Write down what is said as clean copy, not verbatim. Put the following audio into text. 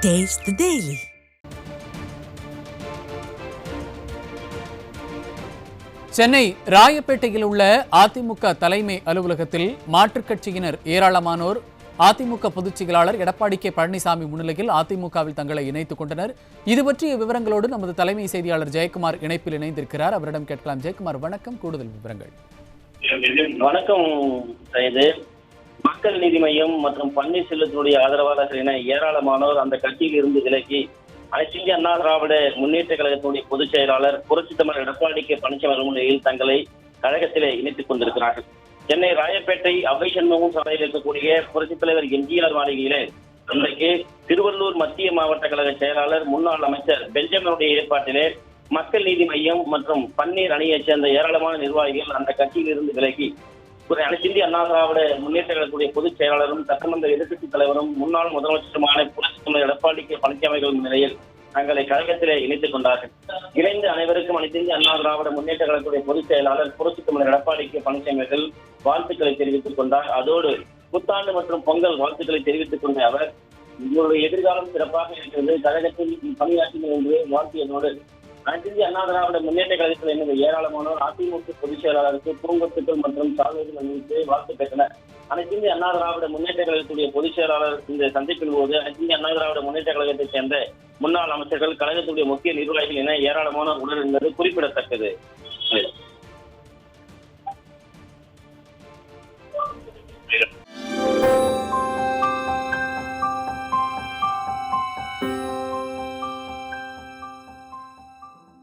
Taste the Daily. Chennai ராயப்பேட்டையில் உள்ள அதிமுக தலைமை அலுவலகத்தில் மாற்றுக் கட்சியினர் ஏராளமானோர் அதிமுக பொதுச் செயலாளர் எடப்பாடி கே பழனிசாமி முன்னிலையில் அதிமுகவில் தங்களை இணைத்துக் கொண்டனர். இது பற்றிய விவரங்களோடு நமது தலைமை செய்தியாளர் ஜெயக்குமார் இணைப்பில் இணைந்திருக்கிறார். அவரிடம் கேட்கலாம். ஜெயக்குமார், வணக்கம். கூடுதல் விவரங்கள். வணக்கம். மக்கள் நீதி மையம் மற்றும் பன்னீர்செல்வத்தினுடைய ஆதரவாளர்கள் என ஏராளமானோர் அந்த கட்சியில் இருந்து விலகி அனைத்து இந்திய அண்ணா திராவிட முன்னேற்ற கழகத்தினுடைய பொதுச் செயலாளர் புரட்சித் தலைவர் எடப்பாடி கே பழனிசாமி முன்னிலையில் தங்களை கழகத்திலே இணைத்துக் கொண்டிருக்கிறார்கள். சென்னை ராயப்பேட்டை அவை சண்முகம் சாலையில் இருக்கக்கூடிய புரட்சித் தலைவர் எம்ஜிஆர் மாளிகையிலே இன்றைக்கு திருவள்ளூர் மத்திய மாவட்ட கழக செயலாளர் முன்னாள் அமைச்சர் பெஞ்சமினுடைய ஏற்பாட்டிலே மக்கள் நீதி மையம் மற்றும் பன்னீர் அணியைச் சேர்ந்த ஏராளமான நிர்வாகிகள் அந்த கட்சியில் இருந்து விலகி அனைத்து இந்திய அண்ணா திராவிட முன்னேற்ற கழகத்துடைய பொதுச் செயலாளரும் சட்டமன்ற எதிர்க்கட்சித் தலைவரும் முன்னாள் முதலமைச்சருமான புரட்சித் தலைவர் எடப்பாடி கே பழனிசாமி நிலையில் தங்களை கழகத்திலே இணைத்துக் கொண்டார்கள். இணைந்து அனைவருக்கும் அனைத்து இந்திய அண்ணா திராவிட முன்னேற்ற கழகத்துடைய பொதுச் செயலாளர் புரட்சித் தலைவர் எடப்பாடி கே பழனிசாமி வாழ்த்துக்களை தெரிவித்துக் கொண்டார். அதோடு புத்தாண்டு மற்றும் பொங்கல் வாழ்த்துக்களை தெரிவித்துக் கொண்ட அவர் உங்களுடைய எதிர்காலம் சிறப்பாக இருக்கிறது, கழகத்தில் பணியாற்றுங்கள் என்று வாழ்த்தியதோடு அனைத்து இந்திய அண்ணா திராவிட முன்னேற்ற கழகத்தில் இருந்த ஏராளமானோர் அதிமுக பொதுச் செயலாளருக்கு பூங்கொத்துக்கள் மற்றும் சால்வைகள் அணிவித்து வாழ்த்து பெற்றனர். அனைத்து இந்திய அண்ணா திராவிட முன்னேற்ற கழகத்துடைய பொதுச் செயலாளர் இந்த சந்திப்பின் போது அனைத்து இந்திய அண்ணா திராவிட முன்னேற்ற கழகத்தைச் சேர்ந்த முன்னாள் அமைச்சர்கள், கழகத்துடைய முக்கிய நிர்வாகிகள் என ஏராளமானோர் உடன் இருந்தது குறிப்பிடத்தக்கது.